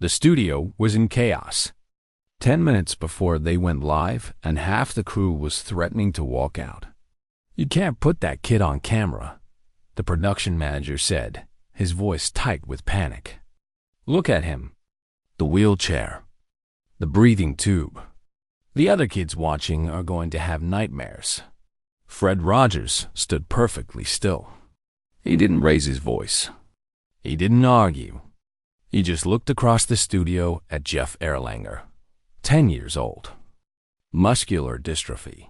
The studio was in chaos. 10 minutes before they went live, and half the crew was threatening to walk out. "You can't put that kid on camera," the production manager said, his voice tight with panic. "Look at him. The wheelchair. The breathing tube. The other kids watching are going to have nightmares." Fred Rogers stood perfectly still. He didn't raise his voice. He didn't argue. He just looked across the studio at Jeff Erlanger, 10 years old. Muscular dystrophy.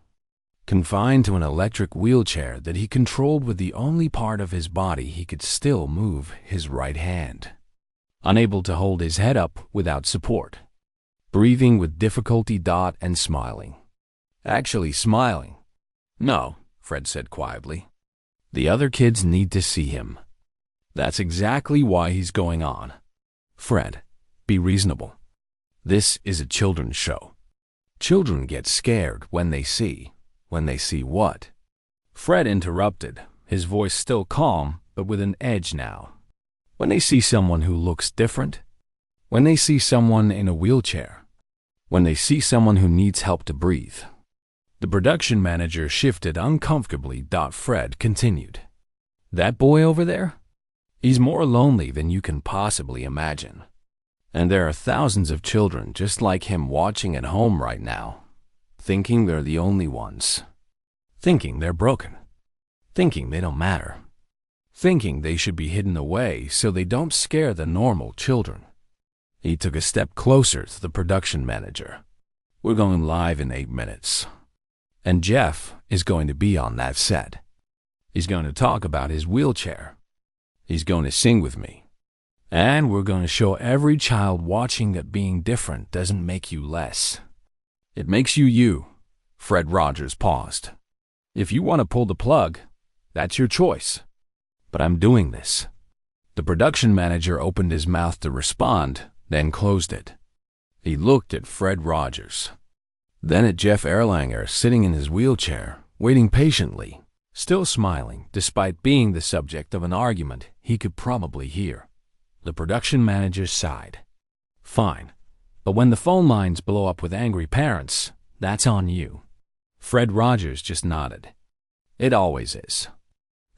Confined to an electric wheelchair that he controlled with the only part of his body he could still move, his right hand. Unable to hold his head up without support. Breathing with difficulty. And smiling. Actually smiling. "No," Fred said quietly. "The other kids need to see him. That's exactly why he's going on. Fred, be reasonable. This is a children's show. Children get scared when they see what?" Fred interrupted, his voice still calm, but with an edge now. "When they see someone who looks different. When they see someone in a wheelchair. When they see someone who needs help to breathe." The production manager shifted uncomfortably. Fred continued. "That boy over there? He's more lonely than you can possibly imagine. And there are thousands of children just like him watching at home right now, thinking they're the only ones. Thinking they're broken. Thinking they don't matter. Thinking they should be hidden away so they don't scare the normal children." He took a step closer to the production manager. "We're going live in 8 minutes. And Jeff is going to be on that set. He's going to talk about his wheelchair. He's going to sing with me. And we're going to show every child watching that being different doesn't make you less. It makes you you." Fred Rogers paused. "If you want to pull the plug, that's your choice. But I'm doing this." The production manager opened his mouth to respond, then closed it. He looked at Fred Rogers. Then at Jeff Erlanger sitting in his wheelchair, waiting patiently, still smiling despite being the subject of an argument he could probably hear. The production manager sighed. "Fine, but when the phone lines blow up with angry parents, that's on you." Fred Rogers just nodded. "It always is."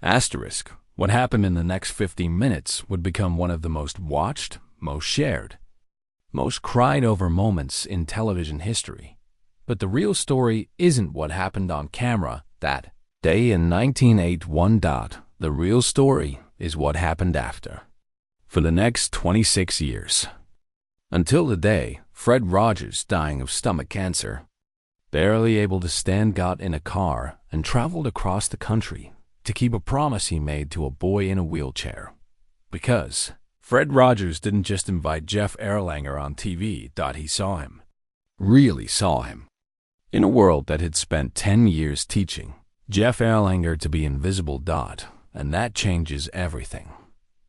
Asterisk, what happened in the next 15 minutes would become one of the most watched, most shared, most cried over moments in television history. But the real story isn't what happened on camera that day in 1981. The real story is what happened after. For the next 26 years. Until the day Fred Rogers, dying of stomach cancer, barely able to stand, got in a car and traveled across the country to keep a promise he made to a boy in a wheelchair. Because Fred Rogers didn't just invite Jeff Erlanger on TV. He saw him. Really saw him. In a world that had spent 10 years teaching Jeff Erlanger to be invisible. And that changes everything.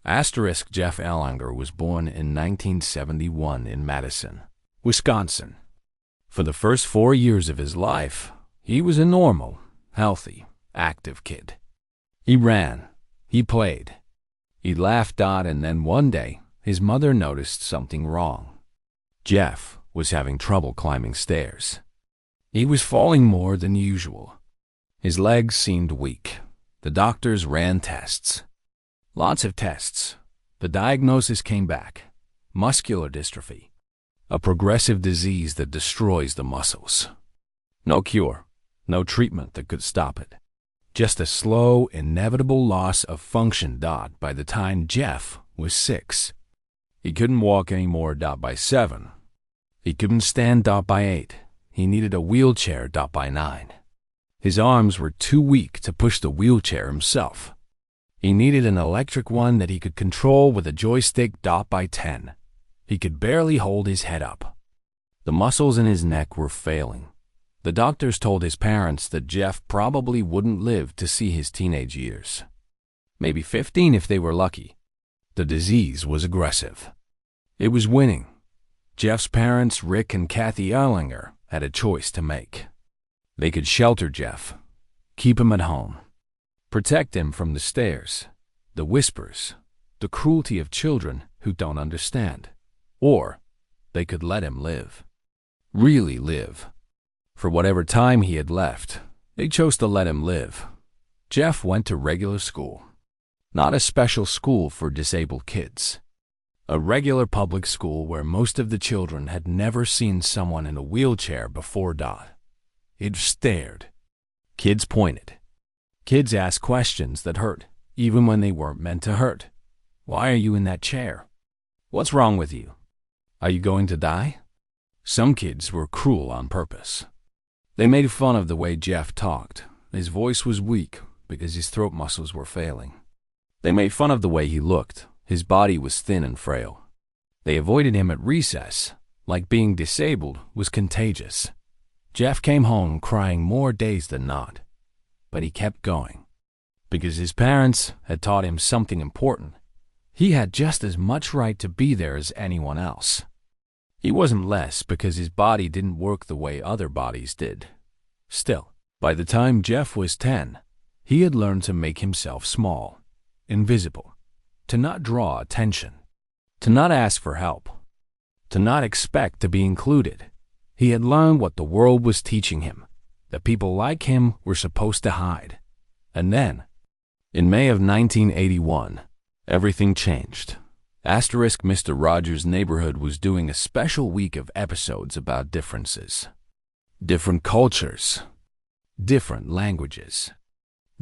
Asterisk, Jeff Erlanger was born in 1971 in Madison, Wisconsin. For the first 4 years of his life, he was a normal, healthy, active kid. He ran. He played. He laughed. And then one day, his mother noticed something wrong. Jeff was having trouble climbing stairs. He was falling more than usual. His legs seemed weak. The doctors ran tests. Lots of tests. The diagnosis came back. Muscular dystrophy. A progressive disease that destroys the muscles. No cure. No treatment that could stop it. Just a slow, inevitable loss of function. By the time Jeff was 6. He couldn't walk anymore. By 7. He couldn't stand. By 8. He needed a wheelchair. By 9. His arms were too weak to push the wheelchair himself. He needed an electric one that he could control with a joystick. By 10. He could barely hold his head up. The muscles in his neck were failing. The doctors told his parents that Jeff probably wouldn't live to see his teenage years. Maybe 15 if they were lucky. The disease was aggressive. It was winning. Jeff's parents, Rick and Kathy Erlanger, had a choice to make. They could shelter Jeff, keep him at home, protect him from the stares, the whispers, the cruelty of children who don't understand. or they could let him live. Really live. For whatever time he had left, they chose to let him live. Jeff went to regular school. Not a special school for disabled kids. A regular public school where most of the children had never seen someone in a wheelchair before. It stared. Kids pointed. Kids asked questions that hurt, even when they weren't meant to hurt. Why are you in that chair? What's wrong with you? Are you going to die? Some kids were cruel on purpose. They made fun of the way Jeff talked. His voice was weak because his throat muscles were failing. They made fun of the way he looked. His body was thin and frail. They avoided him at recess, like being disabled was contagious. Jeff came home crying more days than not, but he kept going. Because his parents had taught him something important. He had just as much right to be there as anyone else. He wasn't less because his body didn't work the way other bodies did. Still, by the time Jeff was 10, he had learned to make himself small, invisible, to not draw attention, to not ask for help, to not expect to be included. He had learned what the world was teaching him, that people like him were supposed to hide. And then, in May of 1981, everything changed. Mr. Rogers' Neighborhood was doing a special week of episodes about differences. Different cultures, different languages,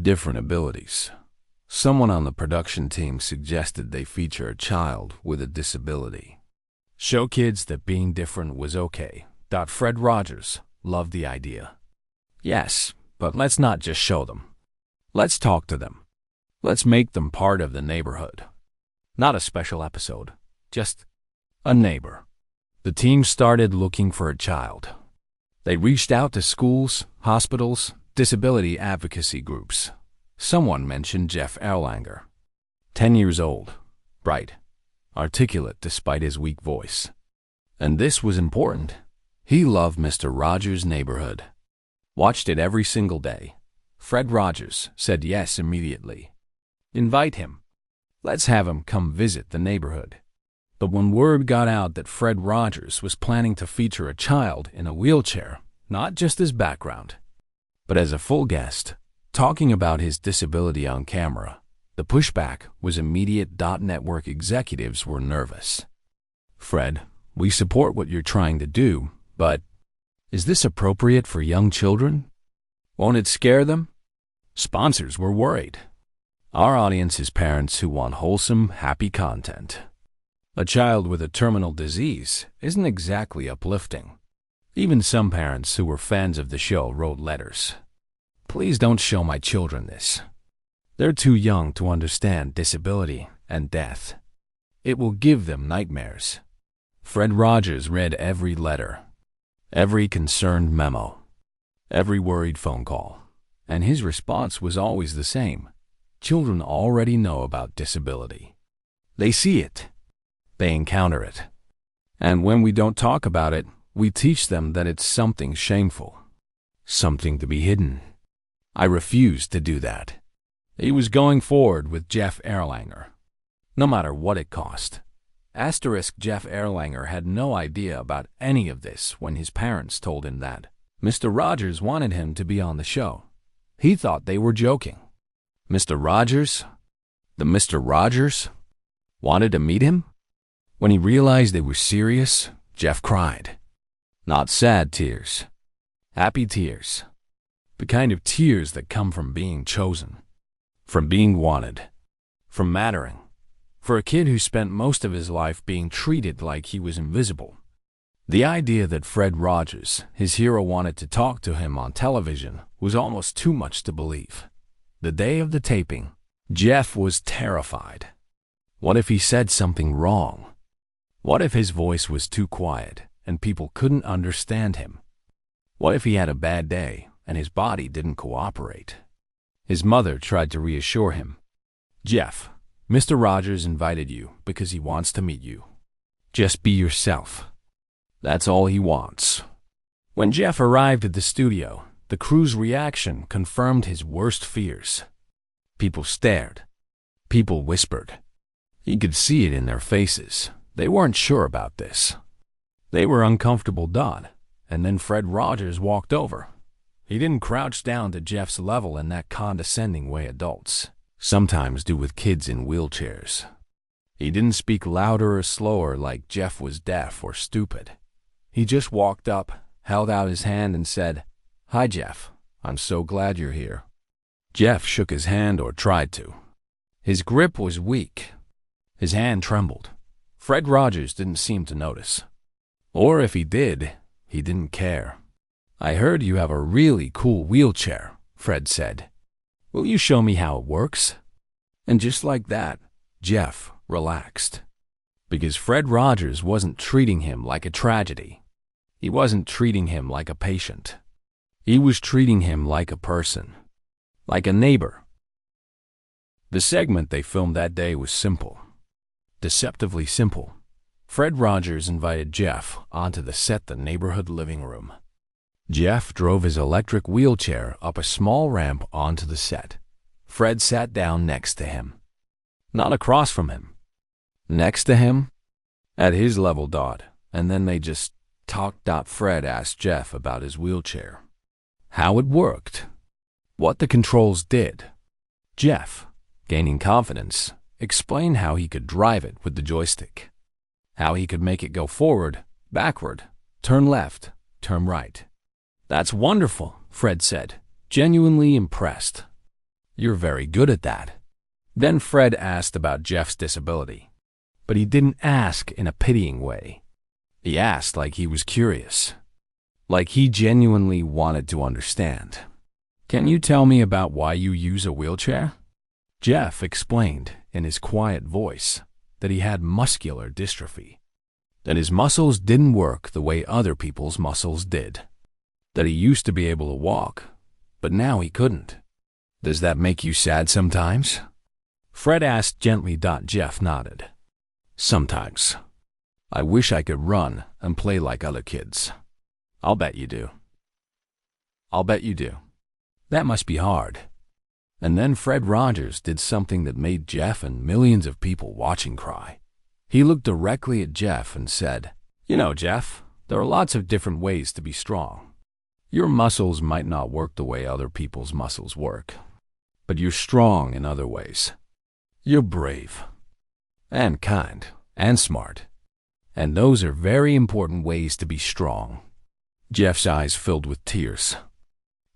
different abilities. Someone on the production team suggested they feature a child with a disability. Show kids that being different was okay. Fred Rogers loved the idea. Yes, but let's not just show them. Let's talk to them. Let's make them part of the neighborhood. Not a special episode, just a neighbor. The team started looking for a child. They reached out to schools, hospitals, disability advocacy groups. Someone mentioned Jeff Erlanger. 10 years old, bright, articulate despite his weak voice. And this was important. He loved Mr. Rogers' Neighborhood. Watched it every single day. Fred Rogers said yes immediately. Invite him. Let's have him come visit the neighborhood. But when word got out that Fred Rogers was planning to feature a child in a wheelchair, not just as background, but as a full guest, talking about his disability on camera, the pushback was immediate. Network executives were nervous. Fred, we support what you're trying to do, but is this appropriate for young children? Won't it scare them? Sponsors were worried. Our audience is parents who want wholesome, happy content. A child with a terminal disease isn't exactly uplifting. Even some parents who were fans of the show wrote letters. Please don't show my children this. They're too young to understand disability and death. It will give them nightmares. Fred Rogers read every letter, every concerned memo, every worried phone call, and his response was always the same. Children already know about disability. They see it. They encounter it. And when we don't talk about it, we teach them that it's something shameful, something to be hidden. I refused to do that. He was going forward with Jeff Erlanger, no matter what it cost. Jeff Erlanger had no idea about any of this when his parents told him that Mr. Rogers wanted him to be on the show. He thought they were joking. Mr. Rogers, the Mr. Rogers, wanted to meet him? When he realized they were serious, Jeff cried. Not sad tears, happy tears. The kind of tears that come from being chosen, from being wanted, from mattering. For a kid who spent most of his life being treated like he was invisible. The idea that Fred Rogers, his hero, wanted to talk to him on television was almost too much to believe. The day of the taping, Jeff was terrified. What if he said something wrong? What if his voice was too quiet and people couldn't understand him? What if he had a bad day and his body didn't cooperate? His mother tried to reassure him. Jeff, Mr. Rogers invited you because he wants to meet you. Just be yourself. That's all he wants. When Jeff arrived at the studio, the crew's reaction confirmed his worst fears. People stared. People whispered. He could see it in their faces. They weren't sure about this. They were uncomfortable. And then Fred Rogers walked over. He didn't crouch down to Jeff's level in that condescending way adults sometimes do with kids in wheelchairs. He didn't speak louder or slower like Jeff was deaf or stupid. He just walked up, held out his hand, and said, "Hi, Jeff. I'm so glad you're here." Jeff shook his hand, or tried to. His grip was weak. His hand trembled. Fred Rogers didn't seem to notice. Or if he did, he didn't care. "I heard you have a really cool wheelchair," Fred said. "Will you show me how it works?" And just like that, Jeff relaxed. Because Fred Rogers wasn't treating him like a tragedy. He wasn't treating him like a patient. He was treating him like a person. Like a neighbor. The segment they filmed that day was simple. Deceptively simple. Fred Rogers invited Jeff onto the set, the neighborhood living room. Jeff drove his electric wheelchair up a small ramp onto the set. Fred sat down next to him. Not across from him. Next to him? At his level. And then they just talked. Fred asked Jeff about his wheelchair. How it worked. What the controls did. Jeff, gaining confidence, explained how he could drive it with the joystick. How he could make it go forward, backward, turn left, turn right. "That's wonderful," Fred said, genuinely impressed. "You're very good at that." Then Fred asked about Jeff's disability. But he didn't ask in a pitying way. He asked like he was curious. Like he genuinely wanted to understand. "Can you tell me about why you use a wheelchair?" Jeff explained in his quiet voice that he had muscular dystrophy. That his muscles didn't work the way other people's muscles did. That he used to be able to walk, but now he couldn't. "Does that make you sad sometimes?" Fred asked gently. Jeff nodded. "Sometimes. I wish I could run and play like other kids." "I'll bet you do." "I'll bet you do. That must be hard." And then Fred Rogers did something that made Jeff and millions of people watching cry. He looked directly at Jeff and said, "You know, Jeff, there are lots of different ways to be strong. Your muscles might not work the way other people's muscles work, but you're strong in other ways. You're brave, and kind, and smart. And those are very important ways to be strong." Jeff's eyes filled with tears.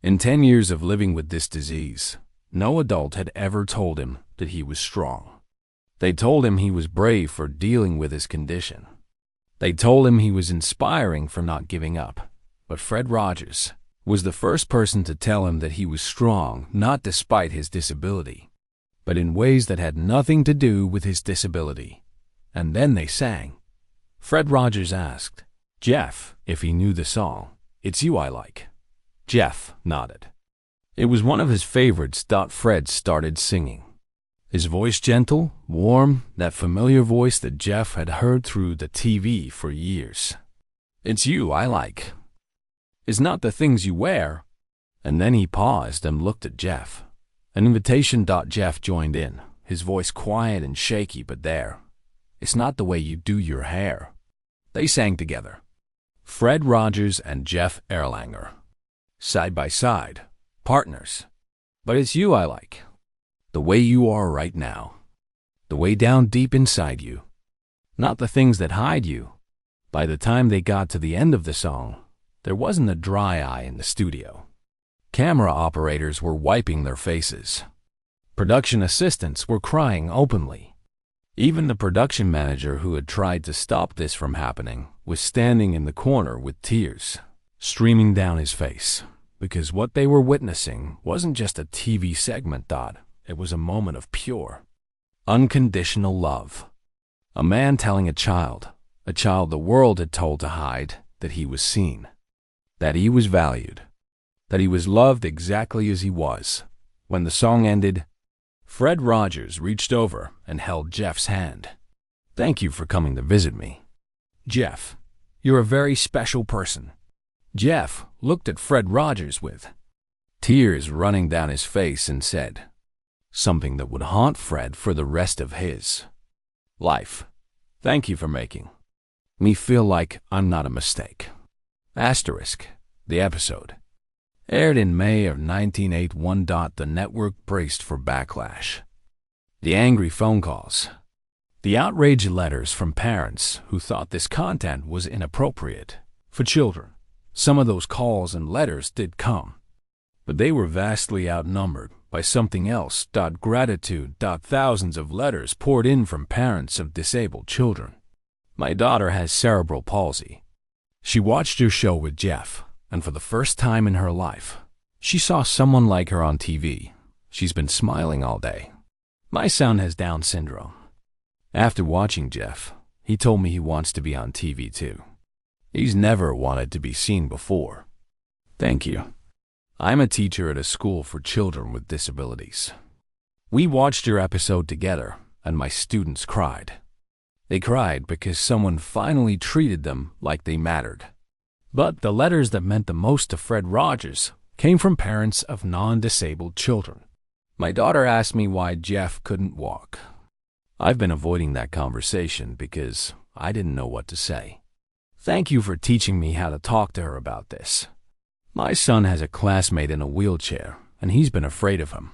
In 10 years of living with this disease, no adult had ever told him that he was strong. They told him he was brave for dealing with his condition. They told him he was inspiring for not giving up. But Fred Rogers was the first person to tell him that he was strong, not despite his disability, but in ways that had nothing to do with his disability. And then they sang. Fred Rogers asked Jeff if he knew the song, "It's You I Like." Jeff nodded. It was one of his favorites. Fred started singing. His voice gentle, warm, that familiar voice that Jeff had heard through the TV for years. "It's you I like. It's not the things you wear." And then he paused and looked at Jeff. An invitation. Jeff joined in, his voice quiet and shaky, but there. "It's not the way you do your hair." They sang together. Fred Rogers and Jeff Erlanger. Side by side. Partners. "But it's you I like. The way you are right now. The way down deep inside you. Not the things that hide you." By the time they got to the end of the song, there wasn't a dry eye in the studio. Camera operators were wiping their faces. Production assistants were crying openly. Even the production manager who had tried to stop this from happening was standing in the corner with tears streaming down his face. Because what they were witnessing wasn't just a TV segment. It was a moment of pure, unconditional love. A man telling a child the world had told to hide, that he was seen, that he was valued, that he was loved exactly as he was. When the song ended, Fred Rogers reached over and held Jeff's hand. "Thank you for coming to visit me. Jeff, you're a very special person." Jeff looked at Fred Rogers with tears running down his face and said something that would haunt Fred for the rest of his life. Thank you for making me feel like I'm not a mistake. Asterisk. The episode aired in May of 1981. The network braced for backlash. The angry phone calls. The outraged letters from parents who thought this content was inappropriate for children. Some of those calls and letters did come, but they were vastly outnumbered by something else. Gratitude. Thousands of letters poured in from parents of disabled children. My daughter has cerebral palsy. She watched your show with Jeff, and for the first time in her life, she saw someone like her on TV. She's been smiling all day. My son has Down syndrome. After watching Jeff, he told me he wants to be on TV too. He's never wanted to be seen before. Thank you. I'm a teacher at a school for children with disabilities. We watched your episode together, and my students cried. They cried because someone finally treated them like they mattered. But the letters that meant the most to Fred Rogers came from parents of non-disabled children. My daughter asked me why Jeff couldn't walk. I've been avoiding that conversation because I didn't know what to say. Thank you for teaching me how to talk to her about this. My son has a classmate in a wheelchair, and he's been afraid of him.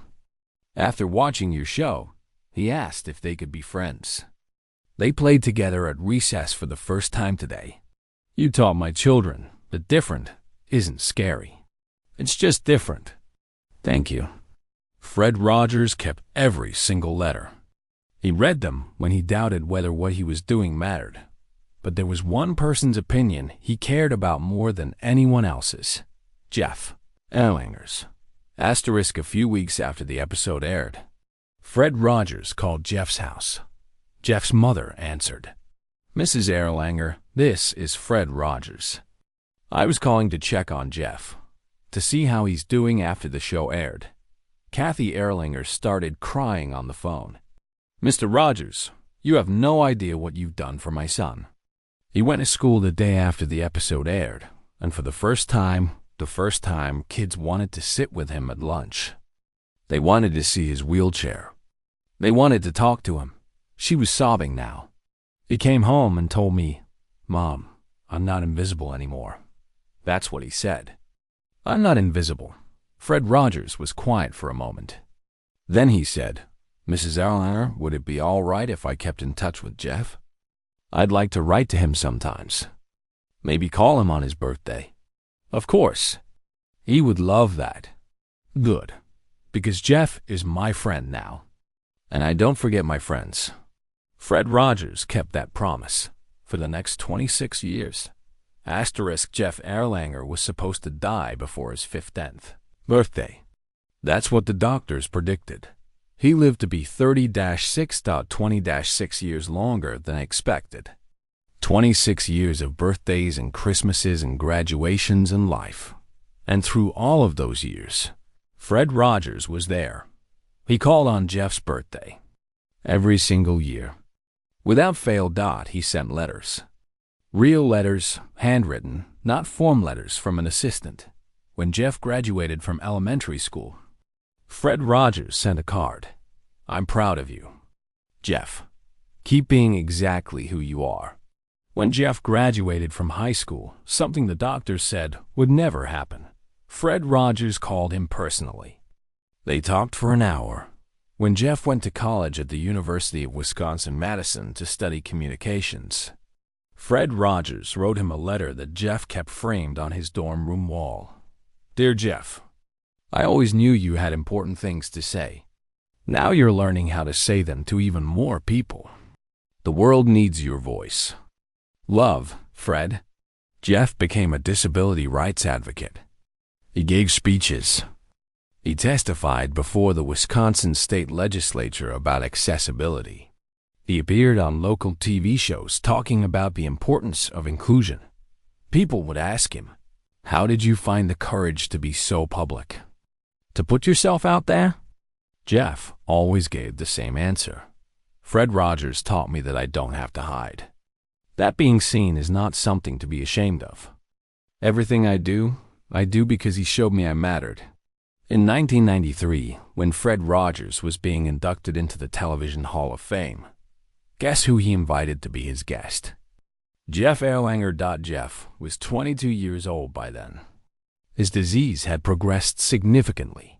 After watching your show, he asked if they could be friends. They played together at recess for the first time today. You taught my children that different isn't scary. It's just different. Thank you. Fred Rogers kept every single letter. He read them when he doubted whether what he was doing mattered. But there was one person's opinion he cared about more than anyone else's. Jeff Erlanger's. Asterisk. A few weeks after the episode aired, Fred Rogers called Jeff's house. Jeff's mother answered. Mrs. Erlanger, this is Fred Rogers. I was calling to check on Jeff, to see how he's doing after the show aired. Kathy Erlanger started crying on the phone. Mr. Rogers, you have no idea what you've done for my son. He went to school the day after the episode aired, and for the first time, kids wanted to sit with him at lunch. They wanted to see his wheelchair. They wanted to talk to him. She was sobbing now. He came home and told me, Mom, I'm not invisible anymore. That's what he said. I'm not invisible. Fred Rogers was quiet for a moment. Then he said, Mrs. Erlanger, would it be all right if I kept in touch with Jeff? I'd like to write to him sometimes. Maybe call him on his birthday. Of course. He would love that. Good. Because Jeff is my friend now. And I don't forget my friends. Fred Rogers kept that promise for the next 26 years. Asterisk. Jeff Erlanger was supposed to die before his 50th birthday. That's what the doctors predicted. He lived to be 30-6 years longer than expected. 26 years of birthdays and Christmases and graduations and life. And through all of those years, Fred Rogers was there. He called on Jeff's birthday. Every single year. Without fail. He sent letters. Real letters, handwritten, not form letters from an assistant. When Jeff graduated from elementary school, Fred Rogers sent a card. I'm proud of you. Jeff, keep being exactly who you are. When Jeff graduated from high school, something the doctors said would never happen. Fred Rogers called him personally. They talked for an hour. When Jeff went to college at the University of Wisconsin-Madison to study communications, Fred Rogers wrote him a letter that Jeff kept framed on his dorm room wall. Dear Jeff, I always knew you had important things to say. Now you're learning how to say them to even more people. The world needs your voice. Love, Fred. Jeff became a disability rights advocate. He gave speeches. He testified before the Wisconsin State Legislature about accessibility. He appeared on local TV shows talking about the importance of inclusion. People would ask him, how did you find the courage to be so public? To put yourself out there? Jeff always gave the same answer. Fred Rogers taught me that I don't have to hide. That being seen is not something to be ashamed of. Everything I do because he showed me I mattered. In 1993, when Fred Rogers was being inducted into the Television Hall of Fame, Guess who he invited to be his guest? Jeff Erlanger. Jeff was 22 years old by then. His disease had progressed significantly.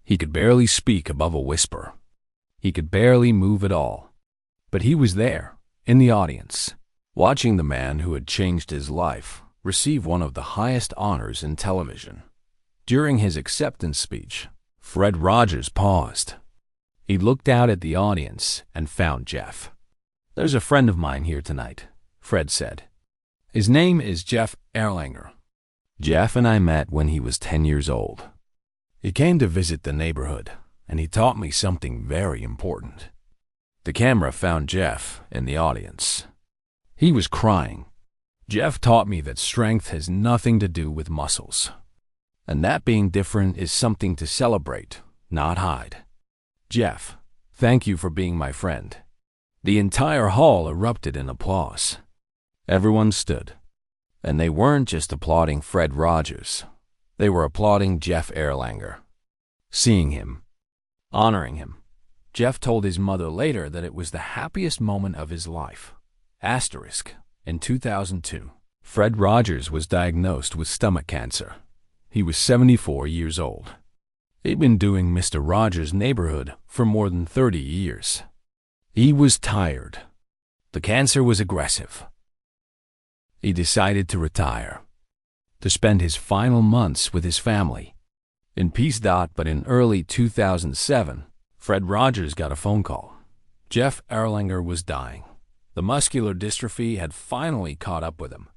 He could barely speak above a whisper. He could barely move at all. But he was there, in the audience, watching the man who had changed his life receive one of the highest honors in television. During his acceptance speech, Fred Rogers paused. He looked out at the audience and found Jeff. "There's a friend of mine here tonight," Fred said. "His name is Jeff Erlanger. Jeff and I met when he was 10 years old. He came to visit the neighborhood, and he taught me something very important." The camera found Jeff in the audience. He was crying. "Jeff taught me that strength has nothing to do with muscles, and that being different is something to celebrate, not hide. Jeff, thank you for being my friend." The entire hall erupted in applause. Everyone stood, and they weren't just applauding Fred Rogers. They were applauding Jeff Erlanger. Seeing him, honoring him, Jeff told his mother later that it was the happiest moment of his life. In 2002, Fred Rogers was diagnosed with stomach cancer. He was 74 years old. He'd been doing Mr. Rogers' Neighborhood for more than 30 years. He was tired. The cancer was aggressive. He decided to retire, to spend his final months with his family, in peace. But in early 2007, Fred Rogers got a phone call. Jeff Erlanger was dying. The muscular dystrophy had finally caught up with him.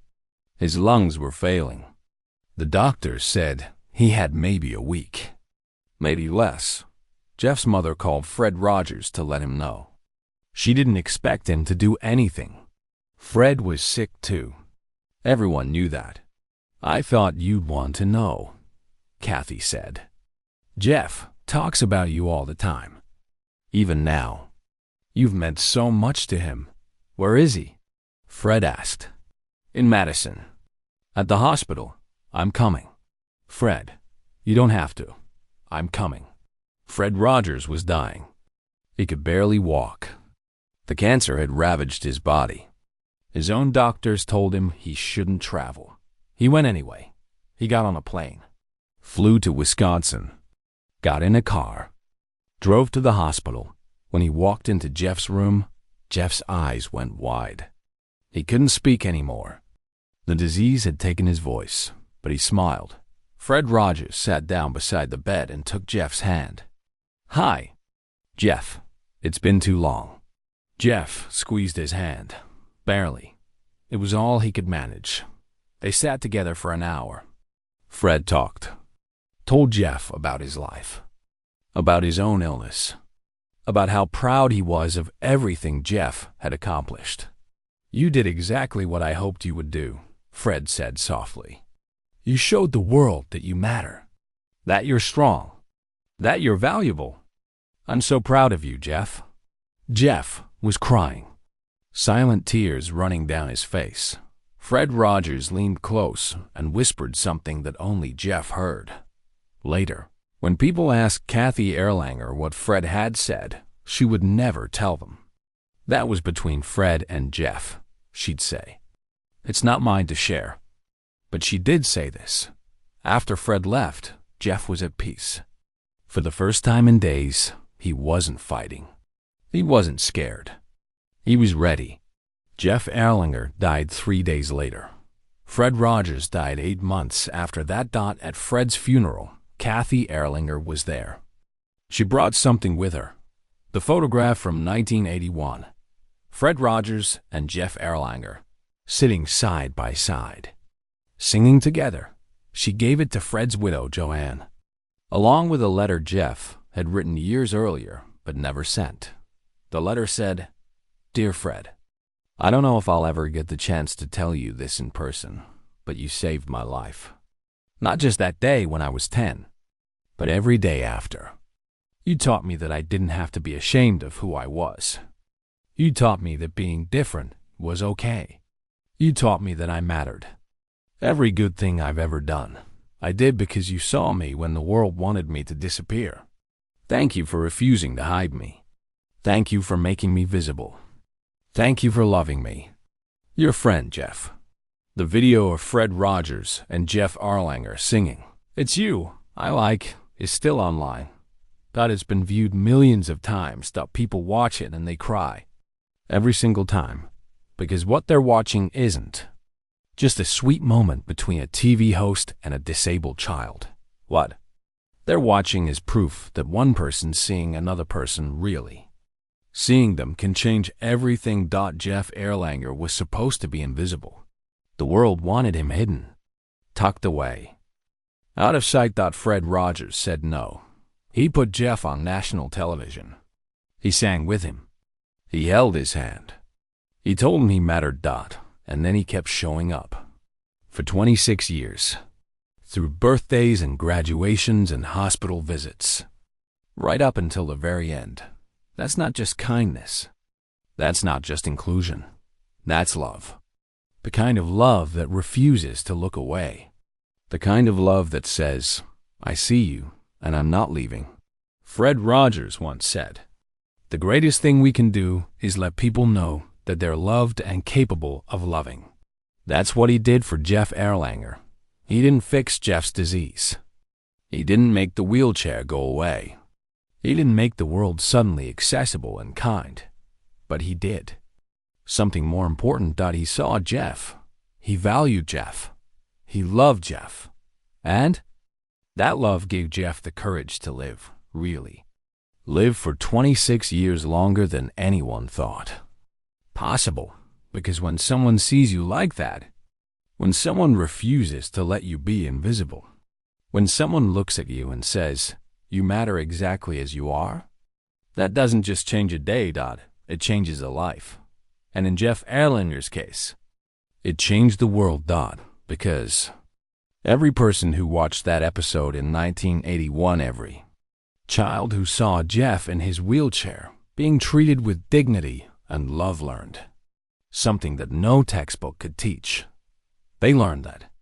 His lungs were failing. The doctors said he had maybe a week, maybe less. Jeff's mother called Fred Rogers to let him know. She didn't expect him to do anything. Fred was sick too. Everyone knew that. "I thought you'd want to know," Kathy said. "Jeff talks about you all the time. Even now. You've meant so much to him. Where is he?" Fred asked. "In Madison. At the hospital. I'm coming." "Fred, you don't have to. I'm coming." Fred Rogers was dying. He could barely walk. The cancer had ravaged his body. His own doctors told him he shouldn't travel. He went anyway. He got on a plane, flew to Wisconsin, got in a car, drove to the hospital. When he walked into Jeff's room, Jeff's eyes went wide. He couldn't speak anymore. The disease had taken his voice, but he smiled. Fred Rogers sat down beside the bed and took Jeff's hand. "Hi, Jeff. It's been too long." Jeff squeezed his hand. Barely. It was all he could manage. They sat together for an hour. Fred talked. Told Jeff about his life. About his own illness. About how proud he was of everything Jeff had accomplished. "You did exactly what I hoped you would do," Fred said softly. "You showed the world that you matter. That you're strong. That you're valuable. I'm so proud of you, Jeff." Jeff was crying, silent tears running down his face. Fred Rogers leaned close and whispered something that only Jeff heard. Later, when people asked Kathy Erlanger what Fred had said, she would never tell them. "That was between Fred and Jeff," she'd say. "It's not mine to share." But she did say this. After Fred left, Jeff was at peace. For the first time in days, he wasn't fighting. He wasn't scared. He was ready. Jeff Erlanger died 3 days later. Fred Rogers died 8 months after that. At Fred's funeral, Kathy Erlanger was there. She brought something with her. The photograph from 1981. Fred Rogers and Jeff Erlanger, sitting side by side, singing together. She gave it to Fred's widow, Joanne, along with a letter Jeff had written years earlier but never sent. The letter said, "Dear Fred, I don't know if I'll ever get the chance to tell you this in person, but you saved my life. Not just that day when I was 10, but every day after. You taught me that I didn't have to be ashamed of who I was. You taught me that being different was okay. You taught me that I mattered. Every good thing I've ever done, I did because you saw me when the world wanted me to disappear. Thank you for refusing to hide me. Thank you for making me visible. Thank you for loving me. Your friend, Jeff. The video of Fred Rogers and Jeff Erlanger singing "It's You, I Like" is still online. That has been viewed millions of times. People watch it and they cry. Every single time. Because what they're watching isn't just a sweet moment between a TV host and a disabled child. What they're watching is proof that one person's seeing another person really. Seeing them can change everything. Jeff Erlanger was supposed to be invisible. The world wanted him hidden, tucked away, out of sight. Fred Rogers said no. He put Jeff on national television. He sang with him. He held his hand. He told him he mattered. And then he kept showing up. For 26 years. Through birthdays and graduations and hospital visits. Right up until the very end. That's not just kindness. That's not just inclusion. That's love. The kind of love that refuses to look away. The kind of love that says, I see you, and I'm not leaving. Fred Rogers once said, "The greatest thing we can do is let people know that they're loved and capable of loving." That's what he did for Jeff Erlanger. He didn't fix Jeff's disease. He didn't make the wheelchair go away. He didn't make the world suddenly accessible and kind. But he did something more important. He saw Jeff. He valued Jeff. He loved Jeff. And that love gave Jeff the courage to live, really. Live for 26 years longer than anyone thought possible. Because when someone sees you like that, when someone refuses to let you be invisible, when someone looks at you and says, you matter exactly as you are, that doesn't just change a day, it changes a life. And in Jeff Erlanger's case, it changed the world, because every person who watched that episode in 1981, every child who saw Jeff in his wheelchair being treated with dignity and love learned something that no textbook could teach. They learned that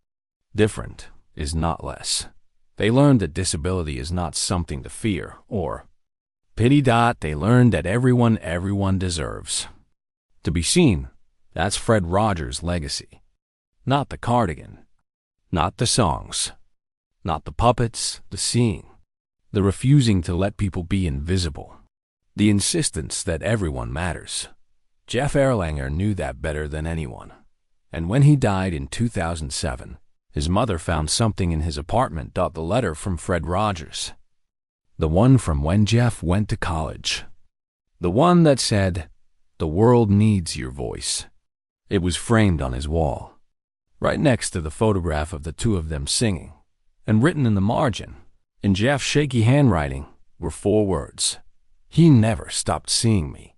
different is not less. They learned that disability is not something to fear or pity. They learned that everyone deserves to be seen. That's Fred Rogers' legacy. Not the cardigan, not the songs, not the puppets, the seeing, the refusing to let people be invisible, the insistence that everyone matters. Jeff Erlanger knew that better than anyone. And when he died in 2007, his mother found something in his apartment. The letter from Fred Rogers. The one from when Jeff went to college. The one that said, "The world needs your voice." It was framed on his wall, right next to the photograph of the two of them singing. And written in the margin, in Jeff's shaky handwriting, were 4 words. He never stopped seeing me.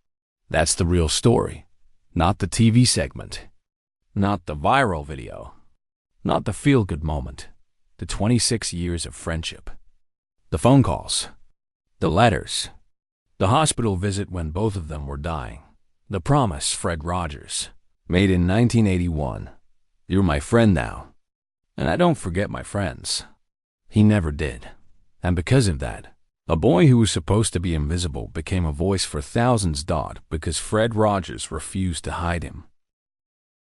That's the real story, not the TV segment, not the viral video, not the feel-good moment, the 26 years of friendship, the phone calls, the letters, the hospital visit when both of them were dying, the promise Fred Rogers made in 1981, "You're my friend now, and I don't forget my friends." He never did. And because of that, a boy who was supposed to be invisible became a voice for thousands. Because Fred Rogers refused to hide him.